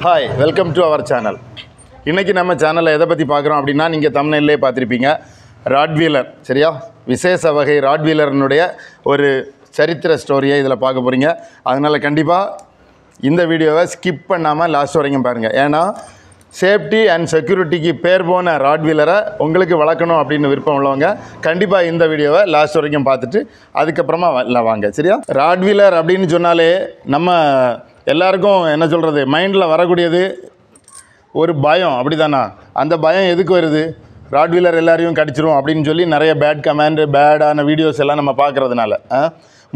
Hi, welcome to our channel. இன்றைக்கி நம்ம சேனலில் எதை பற்றி பார்க்குறோம் அப்படின்னா, நீங்கள் தம்ப்நெயிலே பார்த்துருப்பீங்க. ராட்வீலர், சரியா? விசேஷ வகை ராட்வீலர்னுடைய ஒரு சரித்திர ஸ்டோரியை இதில் பார்க்க போகிறீங்க. அதனால் கண்டிப்பாக இந்த வீடியோவை ஸ்கிப் பண்ணாமல் லாஸ்ட் வரைக்கும் பாருங்கள். ஏன்னா சேஃப்டி அண்ட் செக்யூரிட்டிக்கு பேர் போன ராட்வீலரை உங்களுக்கு வளர்க்கணும் அப்படின்னு விருப்பம் உள்ளவங்க கண்டிப்பாக இந்த வீடியோவை லாஸ்ட் வரைக்கும் பார்த்துட்டு அதுக்கப்புறமா வாங்க, சரியா? ராட்வீலர் அப்படின்னு சொன்னாலே நம்ம எல்லாருக்கும் என்ன சொல்கிறது, மைண்டில் வரக்கூடியது ஒரு பயம், அப்படி தானா? அந்த பயம் எதுக்கு வருது? ராட்வீலர் எல்லாரையும் கடிச்சிரும் அப்படின்னு சொல்லி நிறைய பேடான வீடியோஸ் எல்லாம் நம்ம பார்க்குறதுனால.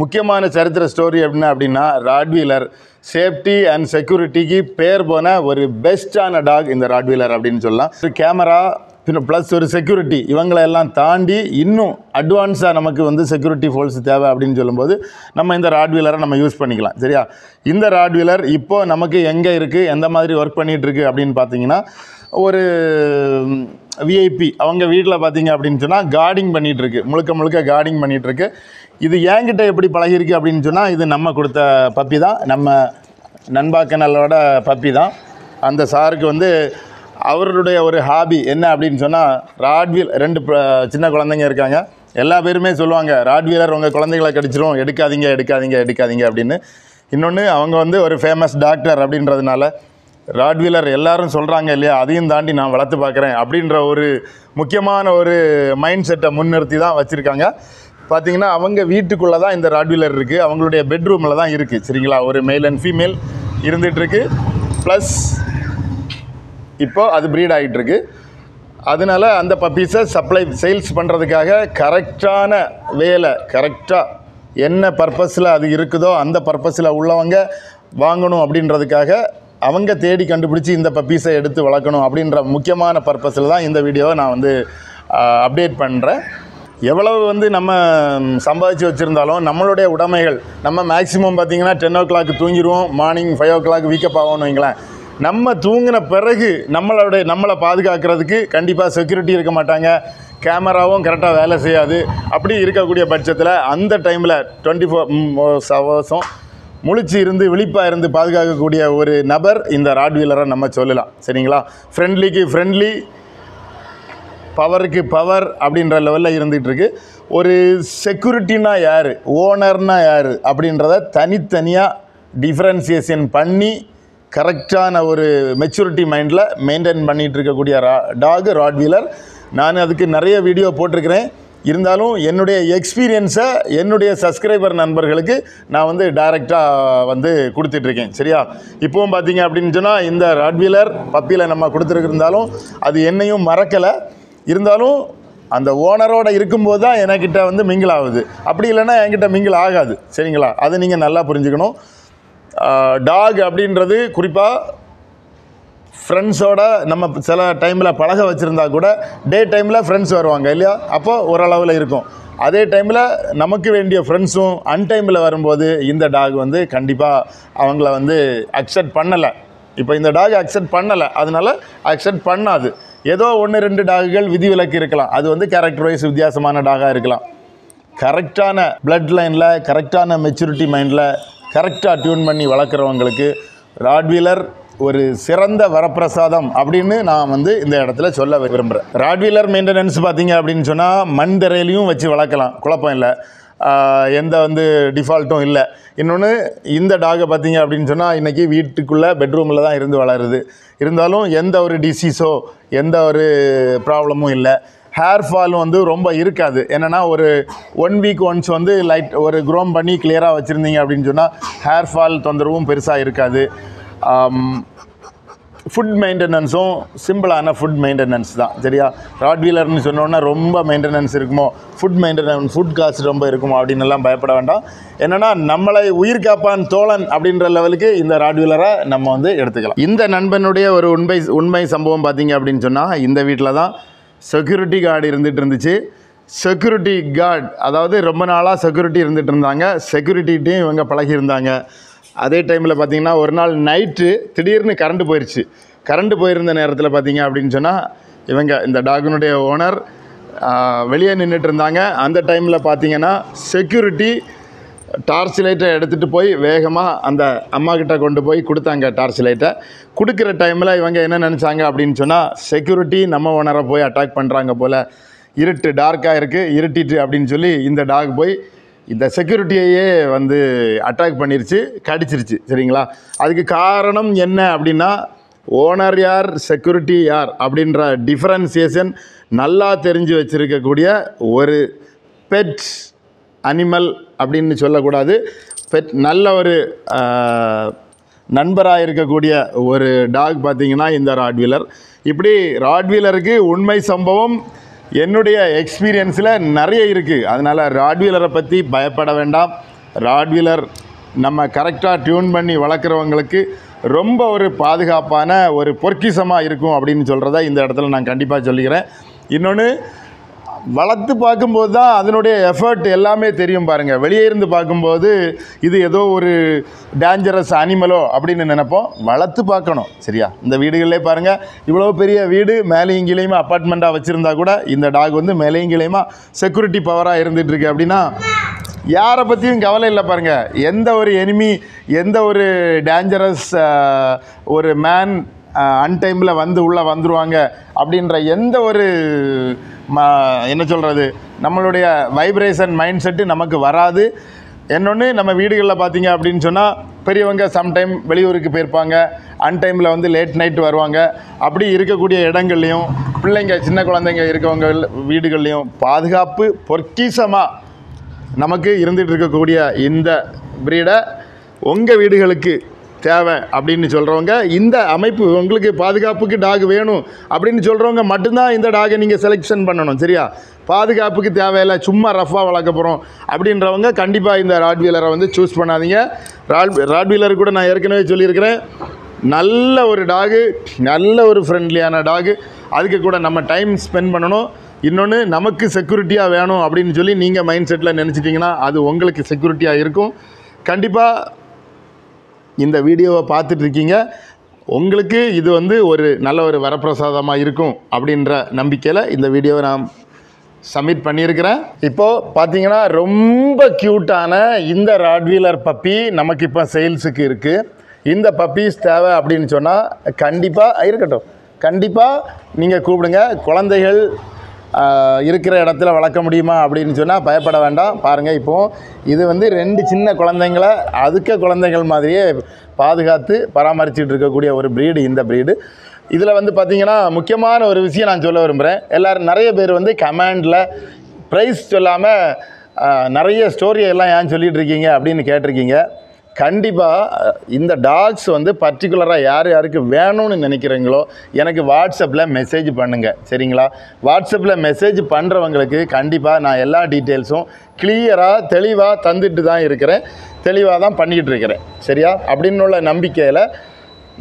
முக்கியமான சரித்திர ஸ்டோரி அப்படின்னா ராட்வீலர் சேஃப்டி அண்ட் செக்யூரிட்டிக்கு பேர் போன ஒரு பெஸ்ட்டான டாக் இந்த ராட்வீலர் அப்படின்னு சொல்லலாம். ஒரு கேமரா ப்ளஸ் ஒரு செக்யூரிட்டி, இவங்களெல்லாம் தாண்டி இன்னும் அட்வான்ஸாக நமக்கு வந்து செக்யூரிட்டி ஃபோர்ஸ் தேவை அப்படின்னு சொல்லும்போது நம்ம இந்த ராட்வீலரை நம்ம யூஸ் பண்ணிக்கலாம், சரியா? இந்த ராட்வீலர் இப்போது நமக்கு எங்கே இருக்குது, எந்த மாதிரி ஒர்க் பண்ணிகிட்ருக்கு அப்படின்னு பார்த்தீங்கன்னா, ஒரு விஐபி அவங்க வீட்டில் பார்த்தீங்க அப்படின்னு சொன்னால் கார்டிங் பண்ணிகிட்ருக்கு, முழுக்க கார்டிங் பண்ணிகிட்ருக்கு. இது என்கிட்ட எப்படி பழகிருக்கு அப்படின்னு சொன்னால், இது நம்ம கொடுத்த பப்பி தான், நம்ம நண்பா கனலோட பப்பி தான். அந்த சாருக்கு வந்து அவருடைய ஒரு ஹாபி என்ன அப்படின்னு சொன்னால், ரெண்டு சின்ன குழந்தைங்க இருக்காங்க. எல்லா பேருமே சொல்லுவாங்க, ராட்வீலர் உங்கள் குழந்தைகளை கடிச்சிரும், எடுக்காதீங்க அப்படின்னு. இன்னொன்று, அவங்க வந்து ஒரு ஃபேமஸ் டாக்டர் அப்படின்றதுனால ராட்வீலர் எல்லாரும் சொல்கிறாங்க இல்லையா, அதையும் தாண்டி நான் வளர்த்து பார்க்குறேன் அப்படின்ற ஒரு முக்கியமான ஒரு மைண்ட் செட்டை முன்னிறுத்தி தான் வச்சுருக்காங்க. பார்த்திங்கன்னா அவங்க வீட்டுக்குள்ளே தான் இந்த ராட்வீலர் இருக்குது, அவங்களுடைய பெட்ரூமில் தான் இருக்குது, சரிங்களா? ஒரு மேல் அண்ட் ஃபீமேல் இருந்துகிட்ருக்கு. ப்ளஸ் இப்போது அது ப்ரீட் ஆகிட்டுருக்கு. அதனால் அந்த பப்பீஸை சேல்ஸ் பண்ணுறதுக்காக கரெக்டான வேலை, கரெக்டாக என்ன பர்பஸில் அது இருக்குதோ அந்த பர்பஸில் உள்ளவங்க வாங்கணும் அப்படின்றதுக்காக அவங்க தேடி கண்டுபிடிச்சி இந்த பப்பீஸை எடுத்து வளர்க்கணும் அப்படின்ற முக்கியமான பர்பஸில் தான் இந்த வீடியோவை நான் வந்து அப்டேட் பண்ணுறேன். எவ்வளவு வந்து நம்ம சம்பாதிச்சு வச்சுருந்தாலும் நம்மளுடைய உடைமைகள், நம்ம மேக்ஸிமம் பார்த்திங்கன்னா 10 o'clock தூங்கிடுவோம், மார்னிங் 5 o'clock வீக்கப் ஆகும்னு வைங்களேன். நம்ம தூங்கின பிறகு நம்மளை பாதுகாக்கிறதுக்கு கண்டிப்பாக செக்யூரிட்டி இருக்க மாட்டாங்க, கேமராவும் கரெக்டாக வேலை செய்யாது. அப்படி இருக்கக்கூடிய பட்சத்தில் அந்த டைமில் 24 hours முழிச்சு இருந்து விழிப்பாக இருந்து பாதுகாக்கக்கூடிய ஒரு நபர் இந்த ராட்வீலரை நம்ம சொல்லலாம், சரிங்களா? ஃப்ரெண்ட்லிக்கு ஃப்ரெண்ட்லி, பவருக்கு பவர் அப்படின்ற லெவலில் இருந்துகிட்ருக்கு. ஒரு செக்யூரிட்டினா யார், ஓனர்னா யார் அப்படின்றத தனித்தனியாக டிஃப்ரென்சியேஷன் பண்ணி கரெக்டான ஒரு மெச்சூரிட்டி மைண்டில் மெயின்டைன் பண்ணிகிட்டு இருக்கக்கூடிய டாக் ராட்வீலர். நான் அதுக்கு நிறைய வீடியோ போட்டிருக்கிறேன். இருந்தாலும் என்னுடைய எக்ஸ்பீரியன்ஸை என்னுடைய சப்ஸ்கிரைபர் நண்பர்களுக்கு நான் வந்து டைரெக்டாக வந்து கொடுத்துட்ருக்கேன், சரியா? இப்போவும் பார்த்தீங்க அப்படின்னு சொன்னால் இந்த ராட்வீலர் பப்பியில் நம்ம கொடுத்துருந்தாலும் அது என்னையும் மறக்கலை. இருந்தாலும் அந்த ஓனரோடு இருக்கும்போது தான் என்கிட்ட வந்து மிங்கிள் ஆகுது, அப்படி இல்லைன்னா என்கிட்ட மிங்கிள் ஆகாது, சரிங்களா? அதை நீங்கள் நல்லா புரிஞ்சுக்கணும். டாக் அப்படின்றது குறிப்பாக ஃப்ரெண்ட்ஸோட நம்ம சில டைமில் பழக வச்சுருந்தா கூட டே டைமில் ஃப்ரெண்ட்ஸ் வருவாங்க இல்லையா, அப்போது ஓரளவில் இருக்கும். அதே டைமில் நமக்கு வேண்டிய ஃப்ரெண்ட்ஸும் அன்டைமில் வரும்போது இந்த டாக் வந்து கண்டிப்பாக அவங்கள வந்து அக்செப்ட் பண்ணலை. இப்போ இந்த டாக் அக்செப்ட் பண்ணலை, அதனால் அக்செப்ட் பண்ணாது. ஏதோ 1-2 டாகுகள் விதிவிலக்கு இருக்கலாம், அது வந்து கேரக்டர் வைஸ் வித்தியாசமான டாகாக இருக்கலாம். கரெக்டான பிளட் லைனில், கரெக்டான மெச்சூரிட்டி மைண்டில் கரெக்டாக டியூன் பண்ணி வளர்க்குறவங்களுக்கு ராட்வீலர் ஒரு சிறந்த வரப்பிரசாதம் அப்படின்னு நான் வந்து இந்த இடத்துல சொல்ல விரும்புகிறேன். ராட்வீலர் மெயின்டெனன்ஸ் பார்த்திங்க அப்படின்னு சொன்னால் மண் தரையிலையும் வச்சு வளர்க்கலாம், குழப்பம் இல்லை, எந்த வந்து டிஃபால்ட்டும் இல்லை. இன்னொன்று, இந்த டாகை பார்த்திங்க அப்படின்னு சொன்னால் இன்றைக்கி வீட்டுக்குள்ளே பெட்ரூமில் தான் இருந்து வளருது. இருந்தாலும் எந்த ஒரு டிசீஸோ எந்த ஒரு ப்ராப்ளமும் இல்லை. ஹேர் ஃபாலும் வந்து ரொம்ப இருக்காது. என்னென்னா ஒரு 1 week ஒன்ஸ் வந்து லைட் ஒரு க்ரோம் பண்ணி கிளியராக வச்சுருந்தீங்க அப்படின்னு சொன்னால் ஹேர் ஃபால் தொந்தரவும் பெருசாக இருக்காது. ஃபுட் மெயின்டெனன்ஸும் சிம்பிளான ஃபுட் மெயின்டெனன்ஸ் தான், சரியா? ராட்வீலர்னு சொன்னோன்னா ரொம்ப மெயின்டெனன்ஸ் இருக்குமோ, ஃபுட் காஸ்ட் ரொம்ப இருக்குமோ அப்படின்னு எல்லாம் பயப்பட வேண்டாம். என்னென்னா நம்மளை உயிர் காப்பான் தோழன் அப்படின்ற லெவலுக்கு இந்த ராட்வீலரை நம்ம வந்து எடுத்துக்கலாம். இந்த நண்பனுடைய ஒரு உண்மை சம்பவம் பார்த்திங்க அப்படின்னு சொன்னால், இந்த வீட்டில் தான் செக்யூரிட்டி கார்டு இருந்துகிட்டு செக்யூரிட்டி கார்டு, அதாவது ரொம்ப நாளாக செக்யூரிட்டி இருந்துகிட்டு இருந்தாங்க. செக்யூரிட்டிகிட்டையும் இவங்க பழகியிருந்தாங்க. அதே டைமில் பார்த்திங்கன்னா ஒரு நாள் நைட்டு திடீர்னு கரண்ட் போயிடுச்சு. கரண்ட் போயிருந்த நேரத்தில் பார்த்திங்க அப்படின்னு சொன்னால் இவங்க இந்த டாகினுடைய ஓனர் வெளியே நின்றுட்டு இருந்தாங்க. அந்த டைமில் பார்த்திங்கன்னா செக்யூரிட்டி டார்ச் லைட்டை எடுத்துகிட்டு போய் வேகமாக அந்த அம்மாக்கிட்ட கொண்டு போய் கொடுத்தாங்க. டார்ச் லைட்டை கொடுக்குற டைமில் இவங்க என்ன நினச்சாங்க அப்படின்னு சொன்னால், செக்யூரிட்டி நம்ம ஓனரை போய் அட்டாக் பண்ணுறாங்க போல், இருட்டு டார்க்காக இருக்குது, இருட்டிட்டு அப்படின்னு சொல்லி இந்த டாக் போய் இந்த செக்யூரிட்டியையே வந்து அட்டாக் பண்ணிருச்சு, கடிச்சிருச்சு. சரிங்களா? அதுக்கு காரணம் என்ன அப்படின்னா, ஓனர் யார் செக்யூரிட்டி யார் அப்படின்ற டிஃப்ரென்சியேஷன் நல்லா தெரிஞ்சு வச்சுருக்கக்கூடிய ஒரு பெட் அனிமல் அப்படின்னு சொல்லக்கூடாது, பெட் நல்ல ஒரு நண்பராக இருக்கக்கூடிய ஒரு டாக் பார்த்திங்கன்னா இந்த ராட்வீலர். இப்படி ராட்வீலருக்கு உண்மை சம்பவம் என்னுடைய எக்ஸ்பீரியன்ஸில் நிறைய இருக்குது. அதனால் ராட்வீலரை பற்றி பயப்பட வேண்டாம். ராட்வீலர் நம்ம கரெக்டாக டியூன் பண்ணி வளர்க்குறவங்களுக்கு ரொம்ப ஒரு பாதுகாப்பான ஒரு பொற்கிசமாக இருக்கும் அப்படின்னு சொல்கிறத இந்த இடத்துல நான் கண்டிப்பாக சொல்லிக்கிறேன். இன்னொன்று, வளர்த்து பார்க்கும்போது தான் அதனுடைய எஃபர்ட் எல்லாமே தெரியும் பாருங்கள். வெளியே இருந்து பார்க்கும்போது இது ஏதோ ஒரு டேஞ்சரஸ் அனிமலோ அப்படின்னு நினைப்போம். வளர்த்து பார்க்கணும். சரியா? இந்த வீடுகளிலே பாருங்கள், இவ்வளோ பெரிய வீடு மேலேயும் கீழேயுமா அப்பார்ட்மெண்ட்டாக வச்சுருந்தா கூட இந்த டாக் வந்து மேலேயும் கீழேயுமா செக்யூரிட்டி பவராக இருந்துகிட்ருக்கு. அப்படின்னா யாரை பற்றியும் கவலை இல்லை பாருங்கள். எந்த ஒரு எனிமி, எந்த ஒரு டேஞ்சரஸ் ஒரு மேன் அன்டைமில் வந்து உள்ளே வந்துடுவாங்க அப்படின்ற எந்த ஒரு என்ன சொல்கிறது, நம்மளுடைய வைப்ரேஷன் மைண்ட் செட்டு நமக்கு வராது. இன்னொன்று, நம்ம வீடுகளில் பார்த்தீங்க அப்படின்னு சொன்னால் பெரியவங்க சம்டைம் வெளியூருக்கு போயிருப்பாங்க, அன்டைமில் வந்து லேட் நைட் வருவாங்க. அப்படி இருக்கக்கூடிய இடங்கள்லையும் பிள்ளைங்க சின்ன குழந்தைங்க இருக்கவங்க வீடுகள்லையும் பாதுகாப்பு பொற்கிசமாக நமக்கு இருந்துகிட்டு இருக்கக்கூடிய இந்த ப்ரீடை உங்கள் வீடுகளுக்கு தேவை அப்படின்னு சொல்கிறவங்க, இந்த அமைப்பு உங்களுக்கு பாதுகாப்புக்கு டாக் வேணும் அப்படின்னு சொல்கிறவங்க மட்டும்தான் இந்த டாகை நீங்கள் செலெக்ஷன் பண்ணணும். சரியா? பாதுகாப்புக்கு தேவையில்லை, சும்மா ரஃபாக வளர்க்க போகிறோம் அப்படின்றவங்க கண்டிப்பாக இந்த ராட்வீலரை வந்து சூஸ் பண்ணாதீங்க. ராட்வீலர் கூட நான் ஏற்கனவே சொல்லியிருக்கிறேன், நல்ல ஒரு டாகு, நல்ல ஒரு ஃப்ரெண்ட்லியான டாகு. அதுக்கு கூட நம்ம டைம் ஸ்பெண்ட் பண்ணணும். இன்னொன்று, நமக்கு செக்யூரிட்டியாக வேணும் அப்படின்னு சொல்லி நீங்கள் மைண்ட் செட்டில் நினச்சிட்டிங்கன்னா அது உங்களுக்கு செக்யூரிட்டியாக இருக்கும். கண்டிப்பாக இந்த வீடியோவை பார்த்துட்ருக்கீங்க, உங்களுக்கு இது வந்து ஒரு நல்ல ஒரு வரப்பிரசாதமாக இருக்கும் அப்படின்ற நம்பிக்கையில் இந்த வீடியோவை நான் சப்மிட் பண்ணியிருக்கிறேன். இப்போது பார்த்தீங்கன்னா ரொம்ப க்யூட்டான இந்த ராட்வீலர் பப்பி நமக்கு இப்போ சேல்ஸுக்கு இருக்குது. இந்த பப்பீஸ் தேவை அப்படின்னு சொன்னால் கண்டிப்பாக இருக்கட்டும், கண்டிப்பாக நீங்கள் கூப்பிடுங்க. குழந்தைகள் இருக்கிற இடத்துல வளர்க்க முடியுமா அப்படின்னு சொன்னால் பயப்பட வேண்டாம். பாருங்கள், இப்போது இது வந்து 2 சின்ன குழந்தைங்களை அதுக்க குழந்தைகள் மாதிரியே பாதுகாத்து பராமரிச்சுட்டு இருக்கக்கூடிய ஒரு ப்ரீடு இந்த ப்ரீடு. இதில் வந்து பார்த்திங்கன்னா முக்கியமான ஒரு விஷயம் நான் சொல்ல விரும்புகிறேன். எல்லோரும் நிறைய பேர் வந்து கமெண்டில் ப்ரைஸ் சொல்லாமல் நிறைய ஸ்டோரியெல்லாம் ஏன் சொல்லிகிட்டு இருக்கீங்க அப்படின்னு கேட்டிருக்கீங்க. கண்டிப்பாக இந்த டாக்ஸ் வந்து பர்டிகுலராக யார் யாருக்கு வேணும்னு நினைக்கிறீங்களோ எனக்கு வாட்ஸ்அப்பில் மெசேஜ் பண்ணுங்கள். சரிங்களா? வாட்ஸ்அப்பில் மெசேஜ் பண்ணுறவங்களுக்கு கண்டிப்பாக நான் எல்லா டீட்டெயில்ஸும் கிளியராக தெளிவாக தந்துட்டு தான் இருக்கிறேன், தெளிவாக தான் பண்ணிக்கிட்டு இருக்கிறேன். சரியா? அப்படின்னு உள்ள நம்பிக்கையில்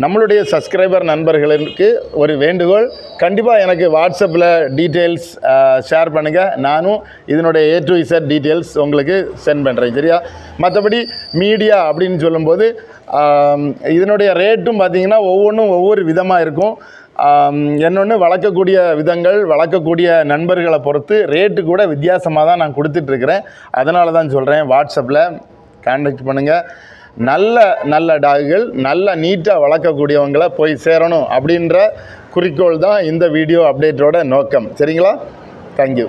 நம்மளுடைய சப்ஸ்கிரைபர் நண்பர்களுக்கு ஒரு வேண்டுகோள், கண்டிப்பாக எனக்கு வாட்ஸ்அப்பில் டீட்டெயில்ஸ் ஷேர் பண்ணுங்கள். நானும் இதனுடைய A to Z டீட்டெயில்ஸ் உங்களுக்கு சென்ட் பண்ணுறேன். சரியா? மற்றபடி மீடியா அப்படின்னு சொல்லும்போது இதனுடைய ரேட்டும் பார்த்திங்கன்னா ஒவ்வொன்றும் ஒவ்வொரு விதமாக இருக்கும். என்னொன்று, வளர்க்கக்கூடிய விதங்கள், வளர்க்கக்கூடிய நண்பர்களை பொறுத்து ரேட்டு கூட வித்தியாசமாக தான் நான் கொடுத்துட்ருக்கிறேன். அதனால தான் சொல்கிறேன், வாட்ஸ்அப்பில் கான்டாக்ட் பண்ணுங்கள். நல்ல நல்ல டாகுகள், நல்ல நீட்டாக வளர்க்கக்கூடியவங்களை போய் சேரணும் அப்படின்ற குறிக்கோள் தான் இந்த வீடியோ அப்டேட்டோட நோக்கம். சரிங்களா? தேங்க்யூ.